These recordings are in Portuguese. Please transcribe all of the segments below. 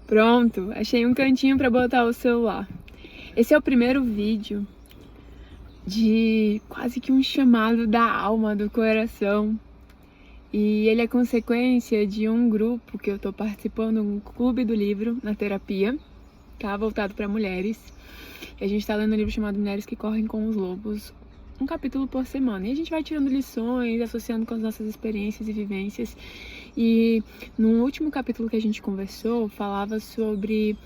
Pronto, achei um cantinho para botar o celular. Esse é o primeiro vídeo de quase que um chamado da alma, do coração. E ele é consequência de um grupo que eu tô participando, um clube do livro na terapia, tá? Voltado para mulheres. E a gente tá lendo um livro chamado Mulheres que Correm com os Lobos, um capítulo por semana. E a gente vai tirando lições, associando com as nossas experiências e vivências. E no último capítulo que a gente conversou, falava sobre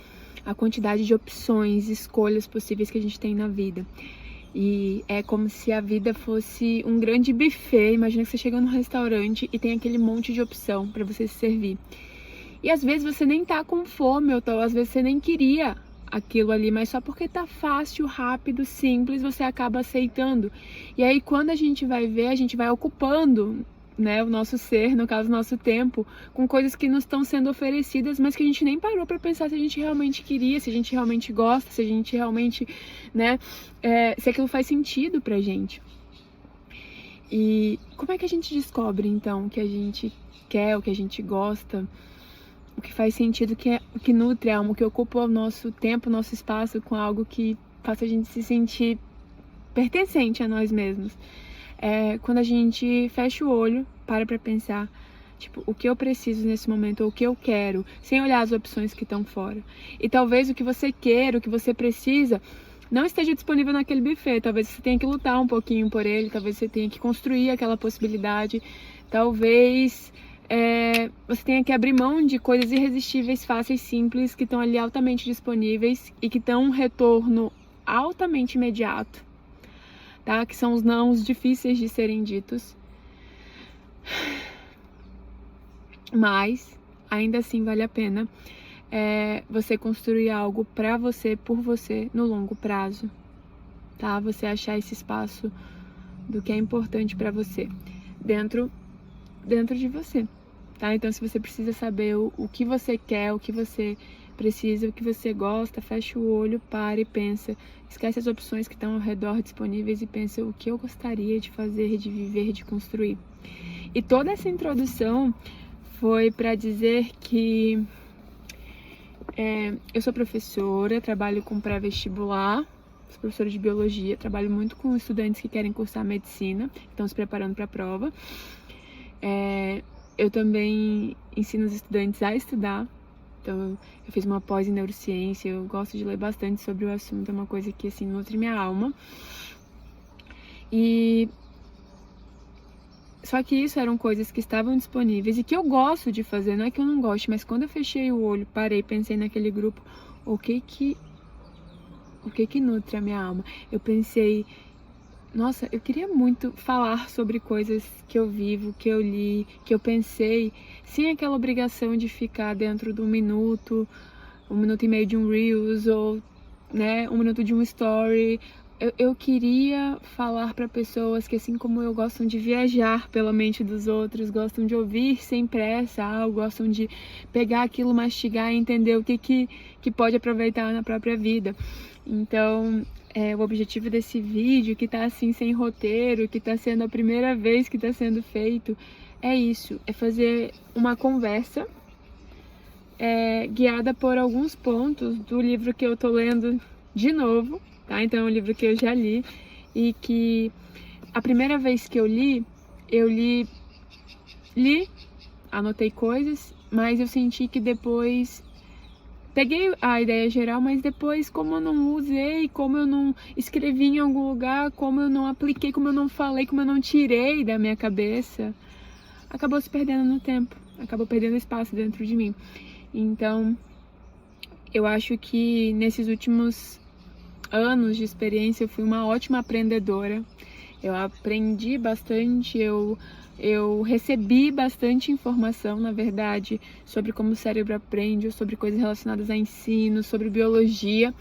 a quantidade de opções, escolhas possíveis que a gente tem na vida. E é como se a vida fosse um grande buffet. Imagina que você chega num restaurante e tem aquele monte de opção para você se servir. E às vezes você nem tá com fome, ou às vezes você nem queria aquilo ali, mas só porque tá fácil, rápido, simples, você acaba aceitando. E aí quando a gente vai ver, a gente vai ocupando, né, o nosso ser, no caso, o nosso tempo, com coisas que nos estão sendo oferecidas, mas que a gente nem parou para pensar se a gente realmente queria, se a gente realmente gosta, se a gente realmente, né, se aquilo faz sentido pra gente. E como é que a gente descobre, então, o que a gente quer, o que a gente gosta, o que faz sentido, o que nutre a alma, o que ocupa o nosso tempo, o nosso espaço com algo que faça a gente se sentir pertencente a nós mesmos? Quando a gente fecha o olho, para pra pensar, tipo, o que eu preciso nesse momento, ou o que eu quero, sem olhar as opções que estão fora. E talvez o que você queira, o que você precisa, não esteja disponível naquele buffet. Talvez você tenha que lutar um pouquinho por ele, talvez você tenha que construir aquela possibilidade, talvez você tenha que abrir mão de coisas irresistíveis, fáceis, simples, que estão ali altamente disponíveis e que dão um retorno altamente imediato. Tá? Que são os nãos difíceis de serem ditos, mas ainda assim vale a pena você construir algo pra você, por você, no longo prazo, tá? Você achar esse espaço do que é importante pra você dentro de você, tá? Então, se você precisa saber o que você quer, o que você precisa, o que você gosta, fecha o olho, para e pensa. Esquece as opções que estão ao redor disponíveis e pensa o que eu gostaria de fazer, de viver, de construir. E toda essa introdução foi para dizer que eu sou professora, trabalho com pré-vestibular, sou professora de biologia, trabalho muito com estudantes que querem cursar medicina, que estão se preparando para a prova. Eu também ensino os estudantes a estudar. Então, eu fiz uma pós em neurociência, eu gosto de ler bastante sobre o assunto, é uma coisa que, assim, nutre minha alma. Só que isso eram coisas que estavam disponíveis e que eu gosto de fazer, não é que eu não goste, mas quando eu fechei o olho, parei, pensei naquele grupo, o que que nutre a minha alma? Eu pensei, nossa, eu queria muito falar sobre coisas que eu vivo, que eu li, que eu pensei, sem aquela obrigação de ficar dentro de um minuto e meio de um Reels, ou, né, 1 minuto de um Story. Eu queria falar para pessoas que, assim como eu, gostam de viajar pela mente dos outros, gostam de ouvir sem pressa algo, gostam de pegar aquilo, mastigar e entender o que pode aproveitar na própria vida. Então, o objetivo desse vídeo, que tá assim sem roteiro, que tá sendo a primeira vez que tá sendo feito, é isso, é fazer uma conversa guiada por alguns pontos do livro que eu tô lendo de novo, tá? Então é um livro que eu já li e que a primeira vez que eu li, anotei coisas, mas eu senti que depois peguei a ideia geral, mas depois, como eu não usei, como eu não escrevi em algum lugar, como eu não apliquei, como eu não falei, como eu não tirei da minha cabeça, acabou se perdendo no tempo, acabou perdendo espaço dentro de mim. Então, eu acho que nesses últimos anos de experiência eu fui uma ótima aprendedora. Eu aprendi bastante, eu recebi bastante informação, na verdade, sobre como o cérebro aprende, sobre coisas relacionadas a ensino, sobre biologia,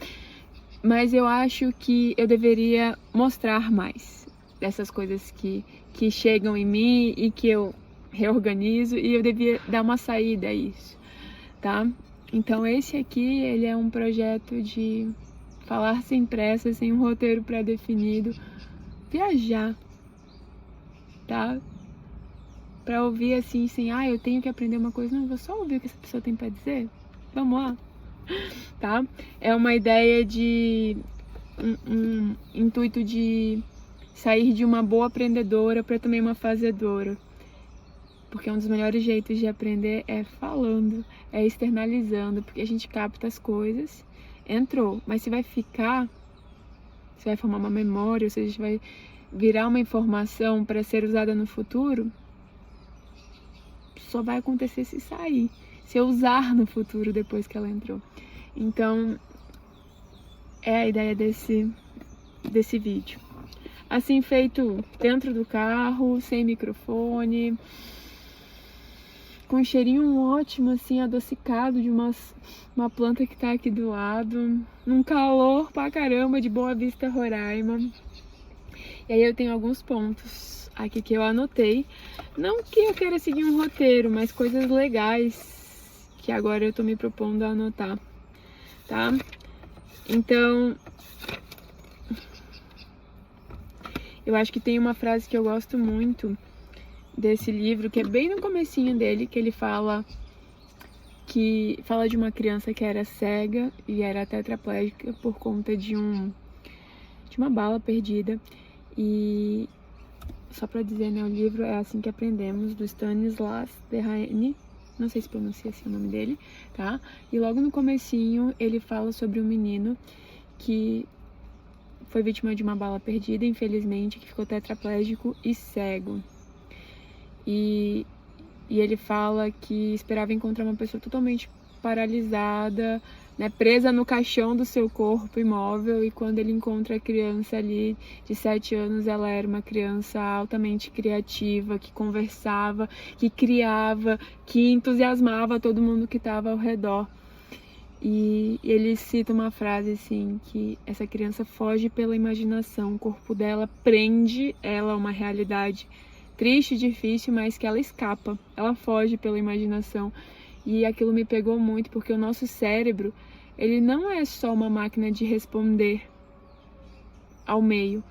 mas eu acho que eu deveria mostrar mais dessas coisas que chegam em mim e que eu reorganizo, e eu devia dar uma saída a isso, tá? Então esse aqui, ele é um projeto de falar sem pressa, sem um roteiro pré-definido, viajar, tá? Pra ouvir assim, sem, eu tenho que aprender uma coisa, não, eu vou só ouvir o que essa pessoa tem pra dizer. Vamos lá? tá? É uma ideia de um intuito de sair de uma boa aprendedora para também uma fazedora. Porque um dos melhores jeitos de aprender é falando, é externalizando, porque a gente capta as coisas, entrou, mas se vai ficar, se vai formar uma memória, ou seja, vai virar uma informação para ser usada no futuro, só vai acontecer se sair, se eu usar no futuro depois que ela entrou. Então, é a ideia desse vídeo. Assim, feito dentro do carro, sem microfone, com um cheirinho ótimo, assim, adocicado de uma planta que tá aqui do lado, num calor pra caramba de Boa Vista, Roraima. E aí eu tenho alguns pontos aqui que eu anotei, não que eu queira seguir um roteiro, mas coisas legais que agora eu tô me propondo a anotar, tá? Então, eu acho que tem uma frase que eu gosto muito desse livro, que é bem no comecinho dele, que ele fala de uma criança que era cega e era tetraplégica por conta de uma bala perdida. E só pra dizer, né, o livro é Assim que Aprendemos, do Stanislas Dehaene, não sei se pronuncia assim o nome dele, tá? E logo no comecinho ele fala sobre um menino que foi vítima de uma bala perdida, infelizmente, que ficou tetraplégico e cego. E ele fala que esperava encontrar uma pessoa totalmente paralisada, né, presa no caixão do seu corpo imóvel, e quando ele encontra a criança ali de 7 anos, ela era uma criança altamente criativa, que conversava, que criava, que entusiasmava todo mundo que estava ao redor. E ele cita uma frase assim, que essa criança foge pela imaginação, o corpo dela prende ela a uma realidade triste, difícil, mas que ela escapa, ela foge pela imaginação. E aquilo me pegou muito, porque o nosso cérebro, ele não é só uma máquina de responder ao meio.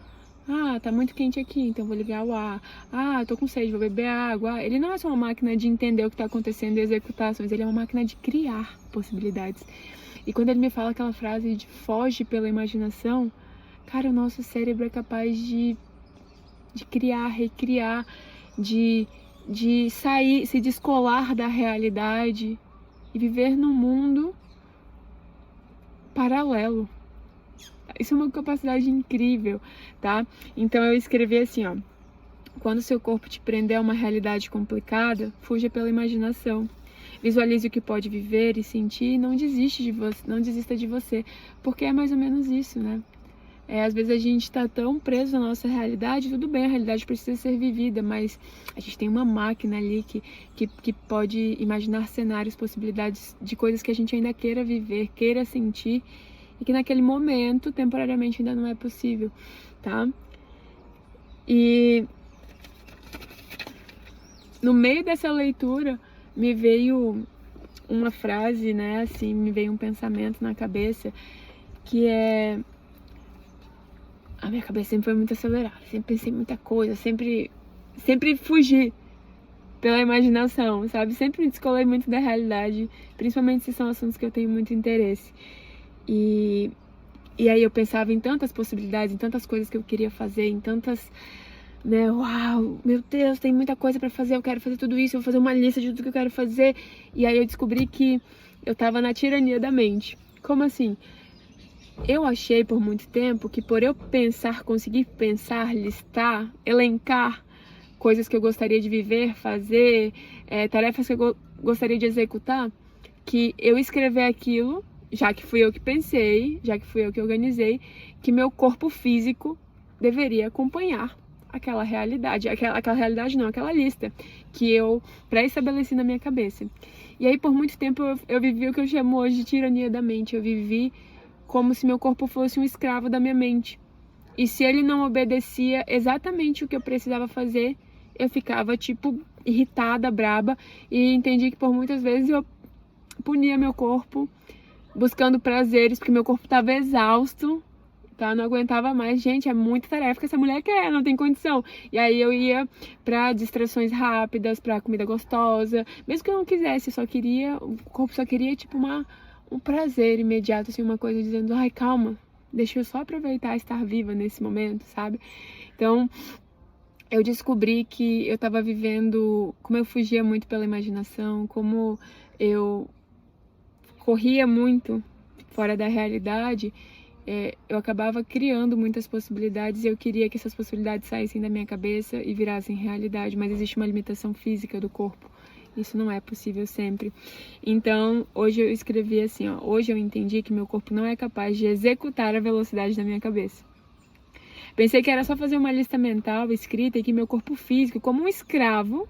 Ah, tá muito quente aqui, então vou ligar o ar. Ah, tô com sede, vou beber água. Ele não é só uma máquina de entender o que tá acontecendo e executar ações, ele é uma máquina de criar possibilidades. E quando ele me fala aquela frase de foge pela imaginação, cara, o nosso cérebro é capaz de criar, recriar, de sair, se descolar da realidade e viver num mundo paralelo. Isso é uma capacidade incrível, tá? Então eu escrevi assim, ó: quando seu corpo te prender a uma realidade complicada, fuja pela imaginação. Visualize o que pode viver e sentir e não desista de você, porque é mais ou menos isso, né? Às vezes a gente está tão preso na nossa realidade, tudo bem, a realidade precisa ser vivida, mas a gente tem uma máquina ali que pode imaginar cenários, possibilidades de coisas que a gente ainda queira viver, queira sentir, e que naquele momento, temporariamente, ainda não é possível, tá? E no meio dessa leitura me veio uma frase, né, assim, me veio um pensamento na cabeça, que é: a minha cabeça sempre foi muito acelerada, sempre pensei em muita coisa, sempre fugi pela imaginação, sabe? Sempre me descolei muito da realidade, principalmente se são assuntos que eu tenho muito interesse. E aí eu pensava em tantas possibilidades, em tantas coisas que eu queria fazer, em tantas, né, uau, meu Deus, tem muita coisa pra fazer, eu quero fazer tudo isso, eu vou fazer uma lista de tudo que eu quero fazer. E aí eu descobri que eu tava na tirania da mente. Como assim? Eu achei por muito tempo que por eu conseguir pensar, listar, elencar coisas que eu gostaria de viver, fazer, tarefas que eu gostaria de executar, que eu escrever aquilo, já que fui eu que pensei, já que fui eu que organizei, que meu corpo físico deveria acompanhar aquela realidade, aquela realidade não, aquela lista que eu pré-estabeleci na minha cabeça. E aí por muito tempo eu vivi o que eu chamo hoje de tirania da mente. Eu vivi como se meu corpo fosse um escravo da minha mente. E se ele não obedecia exatamente o que eu precisava fazer, eu ficava, tipo, irritada, braba, e entendi que por muitas vezes eu punia meu corpo, buscando prazeres, porque meu corpo estava exausto, tá? Não aguentava mais. Gente, é muita tarefa que essa mulher quer, não tem condição. E aí eu ia pra distrações rápidas, pra comida gostosa, mesmo que eu não quisesse, o corpo só queria, tipo, um prazer imediato, assim, uma coisa dizendo, ai, calma, deixa eu só aproveitar estar viva nesse momento, sabe? Então, eu descobri que eu estava vivendo, como eu fugia muito pela imaginação, como eu corria muito fora da realidade, eu acabava criando muitas possibilidades e eu queria que essas possibilidades saíssem da minha cabeça e virassem realidade, mas existe uma limitação física do corpo. Isso não é possível sempre. Então, hoje eu escrevi assim, ó, hoje eu entendi que meu corpo não é capaz de executar a velocidade da minha cabeça. Pensei que era só fazer uma lista mental escrita e que meu corpo físico, como um escravo,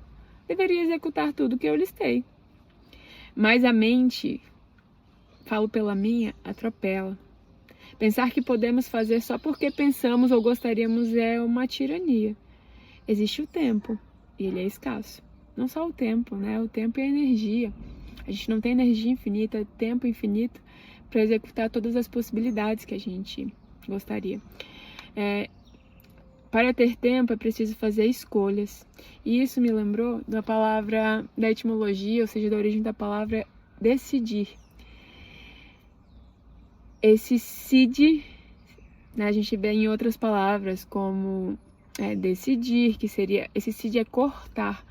deveria executar tudo que eu listei. Mas a mente, falo pela minha, atropela. Pensar que podemos fazer só porque pensamos ou gostaríamos é uma tirania. Existe o tempo, e ele é escasso. Não só o tempo, né? O tempo e a energia. A gente não tem energia infinita, tempo infinito para executar todas as possibilidades que a gente gostaria. Para ter tempo é preciso fazer escolhas. E isso me lembrou da palavra, da etimologia, ou seja, da origem da palavra decidir. Esse cid, né, a gente vê em outras palavras como decidir, que seria, esse cid é cortar.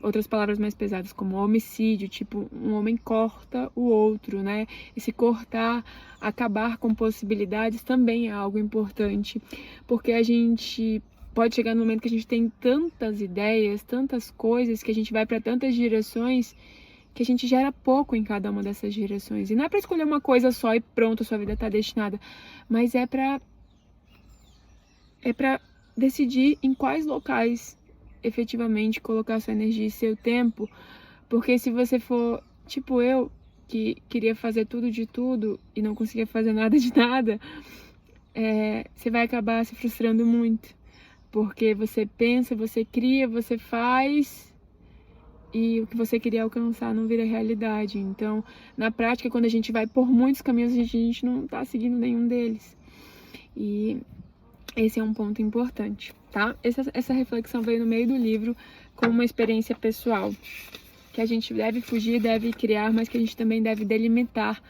Outras palavras mais pesadas como homicídio, tipo um homem corta o outro, né? Esse cortar, acabar com possibilidades também é algo importante, porque a gente pode chegar no momento que a gente tem tantas ideias, tantas coisas, que a gente vai para tantas direções, que a gente gera pouco em cada uma dessas direções. E não é para escolher uma coisa só e pronto, a sua vida está destinada, mas é para decidir em quais locais efetivamente colocar sua energia e seu tempo, porque se você for tipo eu, que queria fazer tudo de tudo e não conseguia fazer nada de nada, você vai acabar se frustrando muito, porque você pensa, você cria, você faz e o que você queria alcançar não vira realidade. Então, na prática, quando a gente vai por muitos caminhos, a gente não tá seguindo nenhum deles. E esse é um ponto importante, tá? Essa reflexão veio no meio do livro como uma experiência pessoal, que a gente deve fugir, deve criar, mas que a gente também deve delimitar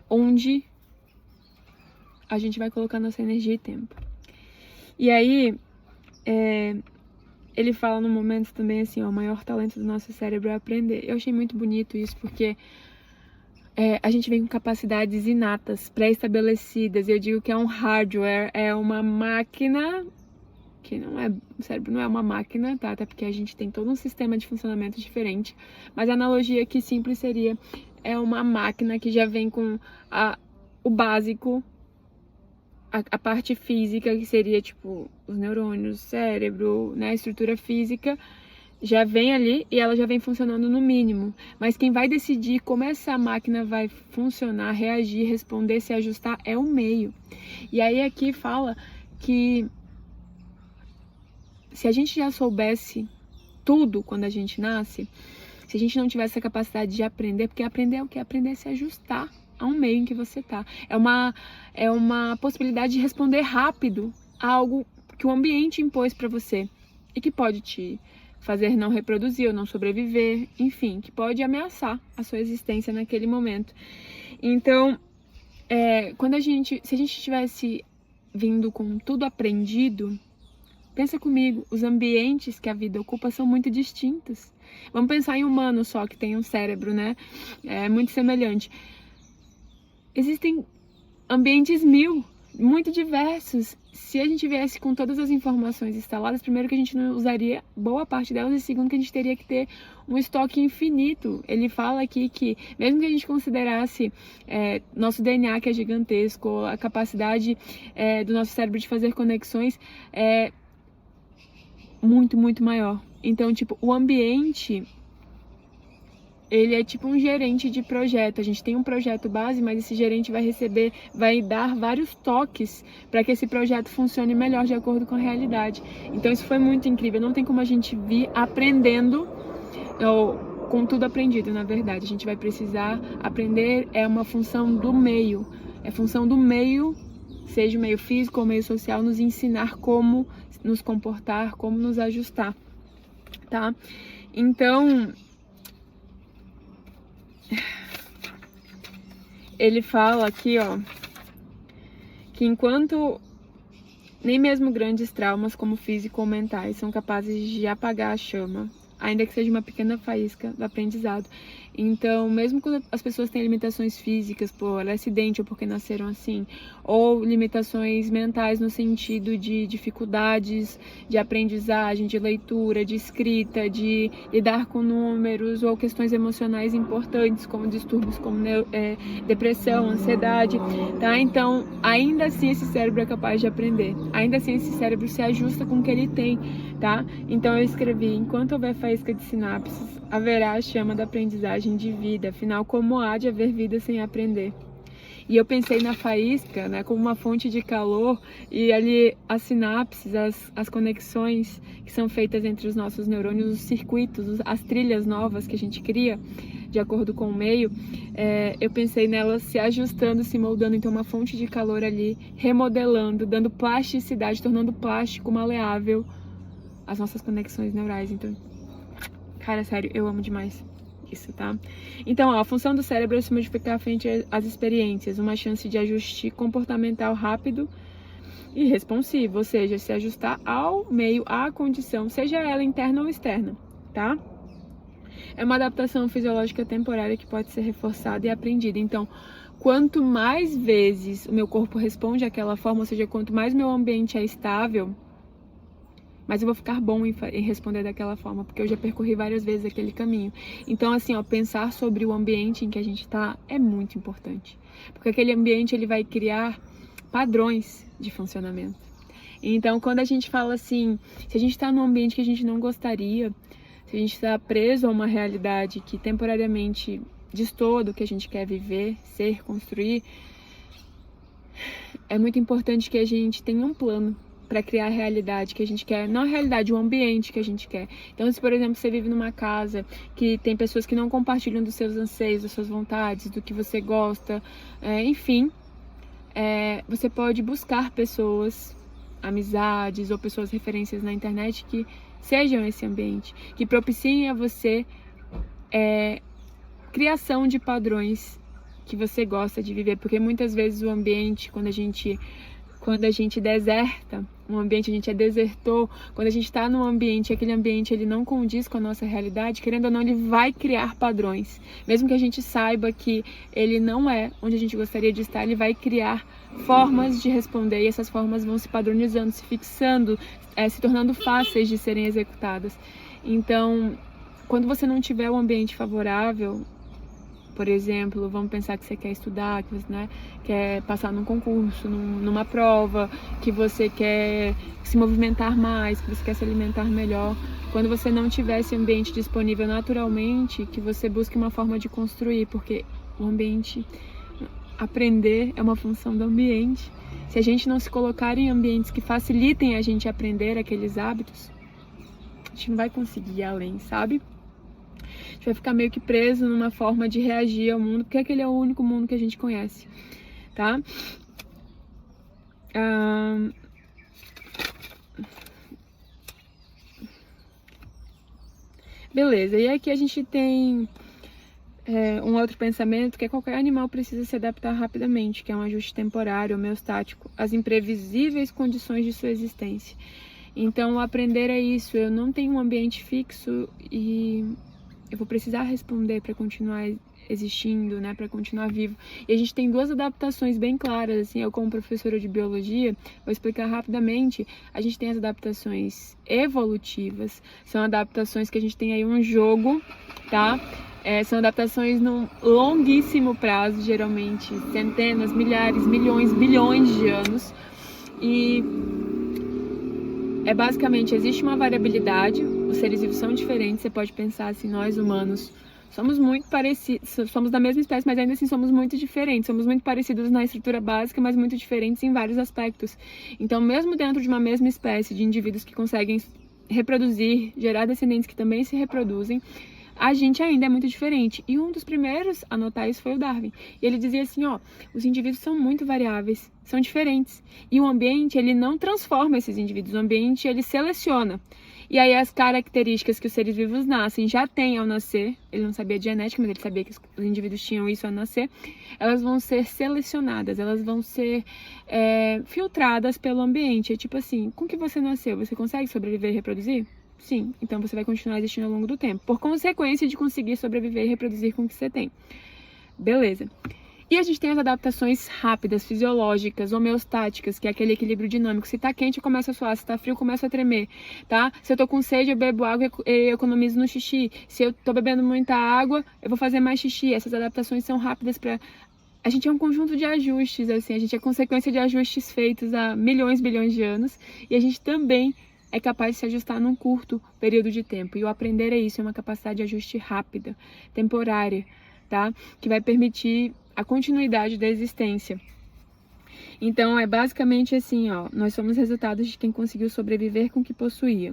onde a gente vai colocar nossa energia e tempo. E aí, ele fala no momento também assim, ó, o maior talento do nosso cérebro é aprender. Eu achei muito bonito isso, porque a gente vem com capacidades inatas, pré-estabelecidas. Eu digo que é um hardware, é uma máquina, que não é, o cérebro não é uma máquina, tá? Até porque a gente tem todo um sistema de funcionamento diferente. Mas a analogia aqui simples seria, é uma máquina que já vem com o básico, a parte física, que seria tipo os neurônios, o cérebro, né, a estrutura física, já vem ali e ela já vem funcionando no mínimo. Mas quem vai decidir como essa máquina vai funcionar, reagir, responder, se ajustar é o meio. E aí aqui fala que se a gente já soubesse tudo quando a gente nasce, se a gente não tivesse a capacidade de aprender, porque aprender é o que? Aprender a se ajustar a um meio em que você tá. É uma possibilidade de responder rápido a algo que o ambiente impôs para você e que pode te fazer não reproduzir ou não sobreviver, enfim, que pode ameaçar a sua existência naquele momento. Então, se a gente tivesse vindo com tudo aprendido, pensa comigo, os ambientes que a vida ocupa são muito distintos. Vamos pensar em humano só, que tem um cérebro, né? É muito semelhante. Existem ambientes muito diversos. Se a gente viesse com todas as informações instaladas, primeiro que a gente não usaria boa parte delas, e segundo que a gente teria que ter um estoque infinito. Ele fala aqui que, mesmo que a gente considerasse nosso DNA, que é gigantesco, a capacidade do nosso cérebro de fazer conexões é muito, muito maior. Então, tipo, o ambiente, ele é tipo um gerente de projeto. A gente tem um projeto base, mas esse gerente vai dar vários toques para que esse projeto funcione melhor de acordo com a realidade. Então isso foi muito incrível. Não tem como a gente vir aprendendo, ou com tudo aprendido, na verdade. A gente vai precisar aprender, é uma função do meio. É função do meio, seja o meio físico ou o meio social, nos ensinar como nos comportar, como nos ajustar, tá? Então, ele fala aqui, ó, que enquanto nem mesmo grandes traumas como físico ou mentais são capazes de apagar a chama, ainda que seja uma pequena faísca do aprendizado. Então, mesmo quando as pessoas têm limitações físicas por acidente ou porque nasceram assim, ou limitações mentais no sentido de dificuldades de aprendizagem, de leitura, de escrita, de lidar com números ou questões emocionais importantes, como distúrbios como depressão, ansiedade, tá? Então, ainda assim esse cérebro é capaz de aprender. Ainda assim esse cérebro se ajusta com o que ele tem, tá? Então eu escrevi: enquanto houver faísca de sinapses, haverá a chama da aprendizagem de vida. Afinal, como há de haver vida sem aprender? E eu pensei na faísca, né, como uma fonte de calor, e ali as sinapses, as conexões que são feitas entre os nossos neurônios, os circuitos, as trilhas novas que a gente cria de acordo com o meio, eu pensei nelas se ajustando, se moldando, então uma fonte de calor ali, remodelando, dando plasticidade, tornando plástico, maleável as nossas conexões neurais. Então, cara, sério, eu amo demais isso, tá? Então, ó, a função do cérebro é se modificar frente às experiências, uma chance de ajuste comportamental rápido e responsivo, ou seja, se ajustar ao meio, à condição, seja ela interna ou externa, tá? É uma adaptação fisiológica temporária que pode ser reforçada e aprendida. Então, quanto mais vezes o meu corpo responde àquela forma, ou seja, quanto mais meu ambiente é estável, mas eu vou ficar bom em responder daquela forma, porque eu já percorri várias vezes aquele caminho. Então, assim, ó, pensar sobre o ambiente em que a gente tá é muito importante, porque aquele ambiente, ele vai criar padrões de funcionamento. Então, quando a gente fala assim, se a gente tá num ambiente que a gente não gostaria, se a gente tá preso a uma realidade que temporariamente destoa do que a gente quer viver, ser, construir, é muito importante que a gente tenha um plano para criar a realidade que a gente quer, não a realidade, o ambiente que a gente quer. Então, se, por exemplo, você vive numa casa que tem pessoas que não compartilham dos seus anseios, das suas vontades, do que você gosta, enfim, você pode buscar pessoas, amizades ou pessoas referências na internet que sejam esse ambiente, que propiciem a você criação de padrões que você gosta de viver, porque muitas vezes o ambiente, quando a gente deserta um ambiente, a gente é desertor, quando a gente está num ambiente, aquele ambiente ele não condiz com a nossa realidade, querendo ou não, ele vai criar padrões. Mesmo que a gente saiba que ele não é onde a gente gostaria de estar, ele vai criar formas de responder, e essas formas vão se padronizando, se fixando, se tornando fáceis de serem executadas. Então, quando você não tiver um ambiente favorável, por exemplo, vamos pensar que você quer estudar, que você, né, quer passar num concurso, numa prova, que você quer se movimentar mais, que você quer se alimentar melhor. Quando você não tiver esse ambiente disponível naturalmente, que você busque uma forma de construir, porque o ambiente, aprender é uma função do ambiente. Se a gente não se colocar em ambientes que facilitem a gente aprender aqueles hábitos, a gente não vai conseguir ir além, sabe? A gente vai ficar meio que preso numa forma de reagir ao mundo, porque aquele é o único mundo que a gente conhece, tá? Beleza, e aqui a gente tem um outro pensamento, que é qualquer animal precisa se adaptar rapidamente, que é um ajuste temporário, homeostático, às imprevisíveis condições de sua existência. Então, aprender é isso, eu não tenho um ambiente fixo e eu vou precisar responder para continuar existindo, né, para continuar vivo. E a gente tem duas adaptações bem claras, assim, eu como professora de biologia, vou explicar rapidamente. A gente tem as adaptações evolutivas, são adaptações que a gente tem aí um jogo, tá? São adaptações num longuíssimo prazo, geralmente centenas, milhares, milhões, bilhões de anos. E basicamente, existe uma variabilidade, os seres vivos são diferentes, você pode pensar assim, nós humanos somos muito parecidos, somos da mesma espécie, mas ainda assim somos muito diferentes, somos muito parecidos na estrutura básica, mas muito diferentes em vários aspectos. Então, mesmo dentro de uma mesma espécie de indivíduos que conseguem reproduzir, gerar descendentes que também se reproduzem, a gente ainda é muito diferente. E um dos primeiros a notar isso foi o Darwin. E ele dizia assim, ó, os indivíduos são muito variáveis, são diferentes. E o ambiente, ele não transforma esses indivíduos, o ambiente, ele seleciona. E aí as características que os seres vivos nascem, já têm ao nascer, ele não sabia de genética, mas ele sabia que os indivíduos tinham isso ao nascer, elas vão ser selecionadas, elas vão ser filtradas pelo ambiente. É tipo assim, com que você nasceu, você consegue sobreviver e reproduzir? Sim, então você vai continuar existindo ao longo do tempo, por consequência de conseguir sobreviver e reproduzir com o que você tem. Beleza. E a gente tem as adaptações rápidas, fisiológicas, homeostáticas, que é aquele equilíbrio dinâmico. Se tá quente, eu começo a suar. Se tá frio, eu começo a tremer, tá? Se eu tô com sede, eu bebo água e economizo no xixi. Se eu tô bebendo muita água, eu vou fazer mais xixi. Essas adaptações são rápidas pra... A gente é um conjunto de ajustes, assim. A gente é consequência de ajustes feitos há milhões, bilhões de anos. E a gente também é capaz de se ajustar num curto período de tempo. E o aprender é isso, é uma capacidade de ajuste rápida, temporária, tá? Que vai permitir a continuidade da existência. Então, é basicamente assim, ó, nós somos resultados de quem conseguiu sobreviver com o que possuía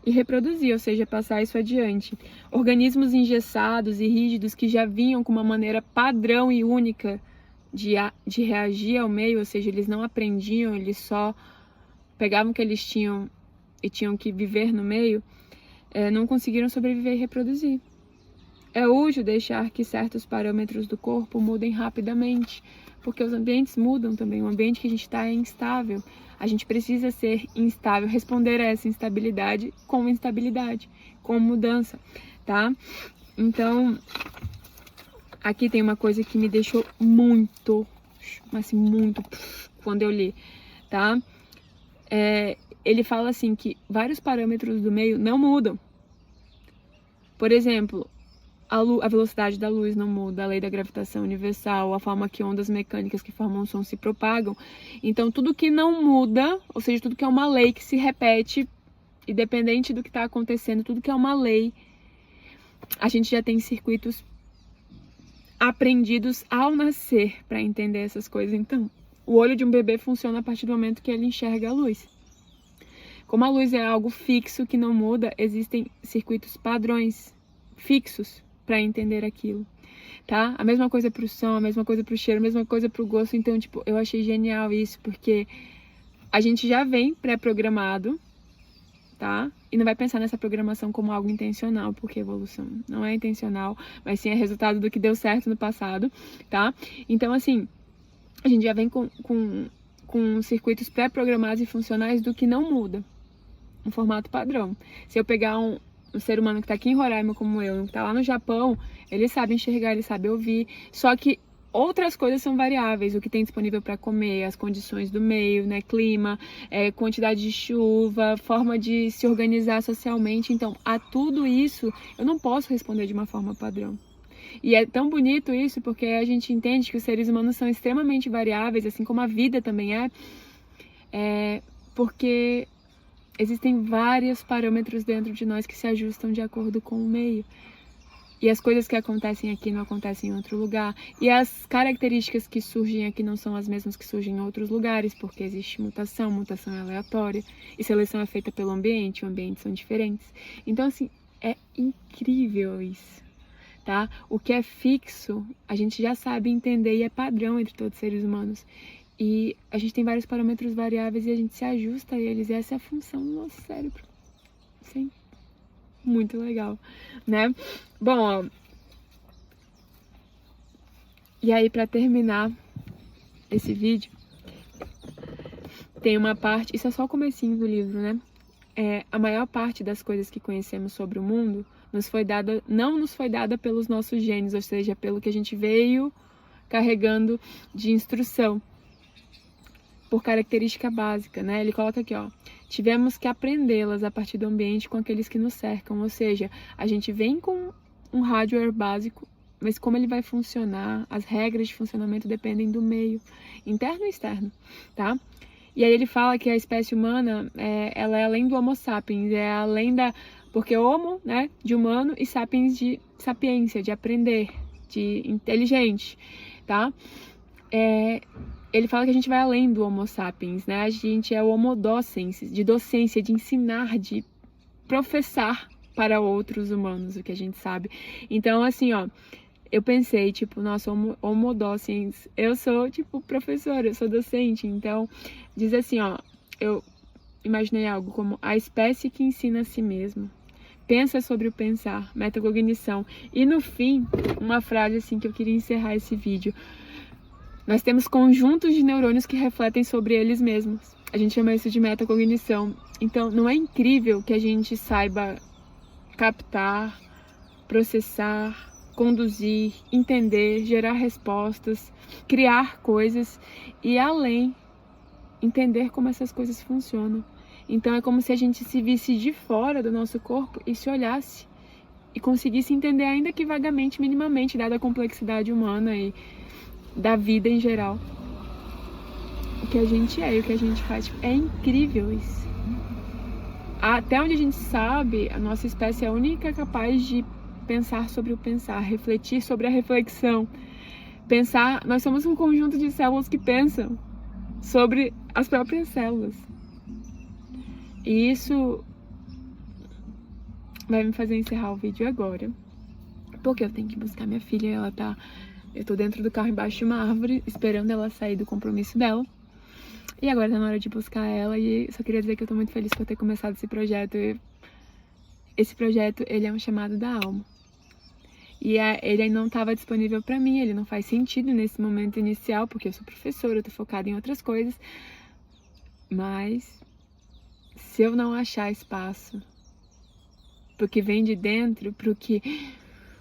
e reproduzir, ou seja, passar isso adiante. Organismos engessados e rígidos que já vinham com uma maneira padrão e única de reagir ao meio, ou seja, eles não aprendiam, eles só pegavam o que eles tinham e tinham que viver no meio, não conseguiram sobreviver e reproduzir. É útil deixar que certos parâmetros do corpo mudem rapidamente, porque os ambientes mudam também. O ambiente que a gente está é instável. A gente precisa ser instável, responder a essa instabilidade, com mudança, tá? Então, aqui tem uma coisa que me deixou muito, assim, muito, quando eu li, tá? Ele fala assim que vários parâmetros do meio não mudam. Por exemplo, a velocidade da luz não muda, a lei da gravitação universal, a forma que ondas mecânicas que formam som se propagam. Então, tudo que não muda, ou seja, tudo que é uma lei que se repete, independente do que está acontecendo, tudo que é uma lei, a gente já tem circuitos aprendidos ao nascer para entender essas coisas. Então, o olho de um bebê funciona a partir do momento que ele enxerga a luz. Como a luz é algo fixo que não muda, existem circuitos padrões fixos para entender aquilo, tá? A mesma coisa pro som, a mesma coisa pro cheiro, a mesma coisa pro gosto. Então, tipo, eu achei genial isso, porque a gente já vem pré-programado, tá? E não vai pensar nessa programação como algo intencional, porque evolução não é intencional, mas sim é resultado do que deu certo no passado, tá? Então, assim, a gente já vem com circuitos pré-programados e funcionais do que não muda, um formato padrão. Se eu pegar um ser humano que tá aqui em Roraima como eu, que tá lá no Japão, ele sabe enxergar, ele sabe ouvir, só que outras coisas são variáveis, o que tem disponível para comer, as condições do meio, né, clima, quantidade de chuva, forma de se organizar socialmente. Então, a tudo isso eu não posso responder de uma forma padrão. E é tão bonito isso porque a gente entende que os seres humanos são extremamente variáveis, assim como a vida também porque existem vários parâmetros dentro de nós que se ajustam de acordo com o meio. E as coisas que acontecem aqui não acontecem em outro lugar. E as características que surgem aqui não são as mesmas que surgem em outros lugares, porque existe mutação é aleatória. E seleção é feita pelo ambiente, os ambientes são diferentes. Então, assim, é incrível isso, tá? O que é fixo, a gente já sabe entender e é padrão entre todos os seres humanos. E a gente tem vários parâmetros variáveis e a gente se ajusta a eles. E essa é a função do nosso cérebro. Sim. Muito legal, né? Bom, ó. E aí, pra terminar esse vídeo, tem uma parte... Isso é só o comecinho do livro, né? A maior parte das coisas que conhecemos sobre o mundo não nos foi dada pelos nossos genes, ou seja, pelo que a gente veio carregando de instrução. Por característica básica, né? Ele coloca aqui, ó, tivemos que aprendê-las a partir do ambiente com aqueles que nos cercam, ou seja, a gente vem com um hardware básico, mas como ele vai funcionar, as regras de funcionamento dependem do meio, interno e externo, tá? E aí ele fala que a espécie humana, ela é além do Homo sapiens, é além da... Porque Homo, né, de humano, e sapiens de sapiência, de aprender, de inteligente, tá? Ele fala que a gente vai além do Homo sapiens, né? A gente é o Homo docens, de docência, de ensinar, de professar para outros humanos, o que a gente sabe. Então, assim, ó, eu pensei, tipo, nossa, homo docens, eu sou, tipo, professora, eu sou docente, então, diz assim, ó, eu imaginei algo como a espécie que ensina a si mesmo. Pensa sobre o pensar, metacognição. E no fim, uma frase assim que eu queria encerrar esse vídeo. Nós temos conjuntos de neurônios que refletem sobre eles mesmos. A gente chama isso de metacognição. Então, não é incrível que a gente saiba captar, processar, conduzir, entender, gerar respostas, criar coisas e, além, entender como essas coisas funcionam. Então, é como se a gente se visse de fora do nosso corpo e se olhasse e conseguisse entender, ainda que vagamente, minimamente, dada a complexidade humana e da vida em geral, o que a gente é e o que a gente faz. É incrível isso. Até onde a gente sabe, a nossa espécie é a única capaz de pensar sobre o pensar, refletir sobre a reflexão. Pensar, nós somos um conjunto de células que pensam sobre as próprias células. E isso vai me fazer encerrar o vídeo agora, porque eu tenho que buscar minha filha, eu tô dentro do carro embaixo de uma árvore, esperando ela sair do compromisso dela. E agora tá na hora de buscar ela e só queria dizer que eu tô muito feliz por ter começado esse projeto. Esse projeto, ele é um chamado da alma. E ele não estava disponível para mim, ele não faz sentido nesse momento inicial, porque eu sou professora, eu tô focada em outras coisas. Mas se eu não achar espaço pro que vem de dentro, pro que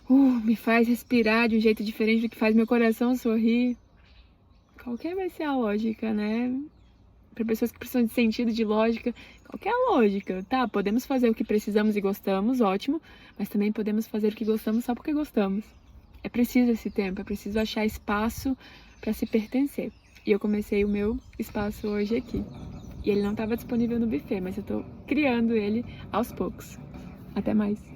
me faz respirar de um jeito diferente, do que faz meu coração sorrir, qualquer vai ser a lógica, né? Para pessoas que precisam de sentido, de lógica, qualquer lógica, tá? Podemos fazer o que precisamos e gostamos, ótimo, mas também podemos fazer o que gostamos só porque gostamos. É preciso esse tempo, é preciso achar espaço para se pertencer. E eu comecei o meu espaço hoje aqui. E ele não estava disponível no buffet, mas eu tô criando ele aos poucos. Até mais!